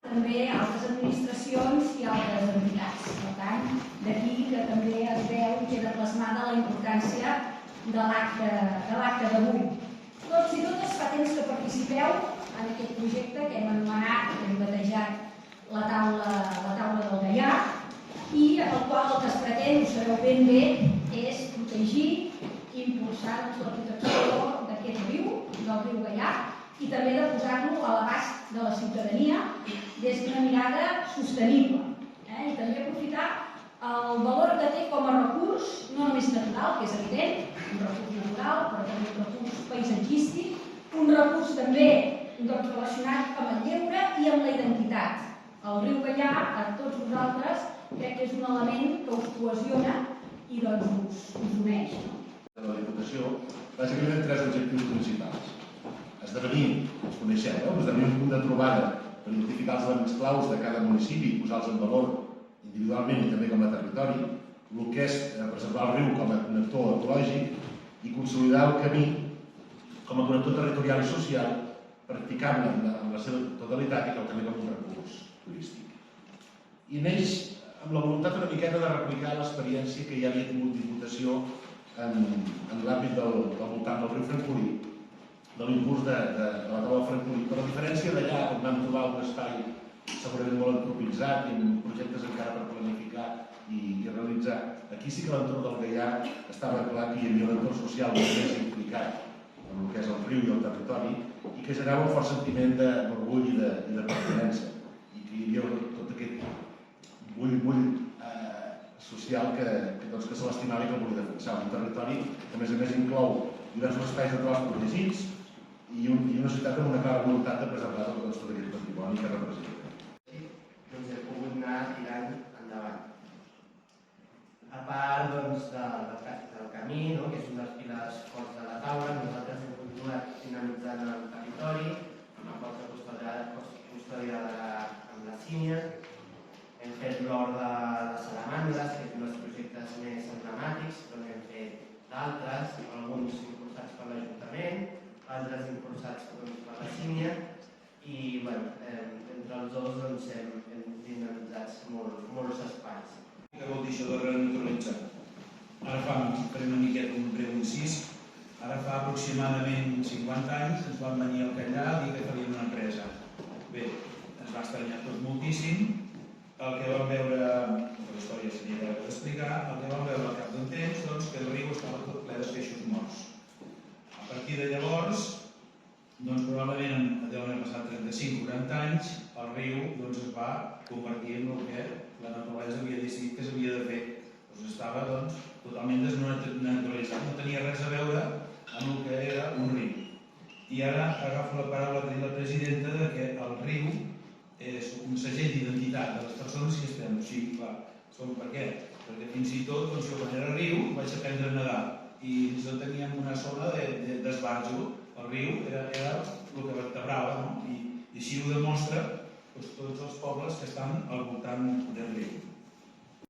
També altres administracions i altres entitats. Per tant, d'aquí que també es veu i queda plasmada la importància de l'acte d'avui. Tots i totes fa temps que participeu en aquest projecte que hem anomenat, que hem batejat la taula del Gaià, i en el qual el que es pretén, ho sabeu ben bé, és protegir i impulsar la protecció d'aquest riu, del riu Gaià, i també de posar-lo a l'abast de la ciutadania des d'una mirada sostenible. I també aprofitar el valor que té com a recurs, no només natural, que és evident, un recurs natural, però també un recurs paisatgístic, un recurs també relacionat amb el lleure i amb la identitat. El riu Gaià, a tots vosaltres, crec que és un element que us cohesiona i us uneix. La Diputació, bàsicament, tres objectius principals. Esdevenir, els coneixeu, esdevenir un punt de trobada per identificar els elements claus de cada municipi i posar-los en valor individualment i també com a territori, el que és preservar el riu com a connector ecològic i consolidar el camí com a connector territorial i social, practicant-lo en la seva totalitat i també com un recurs turístic. I neix amb la voluntat una miqueta de replicar l'experiència que ja havia tingut Diputació en l'àmbit del voltant del riu Francolí, de l'impuls de la taula del Francolí. Per la diferència d'allà, on vam trobar un espai segurament molt antropitzat i amb projectes encara per planificar i realitzar, aquí sí que l'entorn del Gaià estava clar que hi havia un entorn social molt més implicat en el que és el riu i el territori i que generava un fort sentiment d'orgull i de pertinença i que hi havia tot aquest bull social que se l'estimava i que el volia defensar. Un territori que a més inclou diversos espais naturals protegits i una ciutat amb una clara voluntat de preservar tot aquest patrimoni que representa. Doncs he pogut anar tirant endavant. A part del camí, que és un dels pilars forts de la taula, nosaltres hem continuat dinamitzant el territori amb la porta custodiada amb la sínia. Hem fet l'hort de Salamandres, que és un dels projectes més emblemàtics, però n'hem fet d'altres, alguns impulsats per l'Ajuntament, altres impulsats per la sínia, i entre els dos hem dinamitzat molts espais. Què vol dir això de renaturalitzar? Ara farem una miqueta un breu incís. Ara fa aproximadament 50 anys ens van venir al Callà a dir que faríem una empresa. Bé, ens va estranyar tot moltíssim. El que vam veure, la història seria d'explicar, el que vam veure al cap d'un temps, doncs, que el riu estava tot ple de peixos morts. A partir de llavors, doncs, probablement deuen haver passat 35-40 anys, el riu es va convertir en el que la naturalesa havia decidit que s'havia de fer. Estava totalment desnaturalitzat, no tenia res a veure amb el que era un riu. I ara agafo la paraula que ha dit la presidenta que el riu és un segell d'identitat de les persones que estem. O sigui, clar, per què? Perquè fins i tot, jo quan era riu vaig aprendre a nedar i fins i tot teníem una zona d'esbarjo. El riu era el que vertebrava, i així ho demostra tots els pobles que estan al voltant del riu.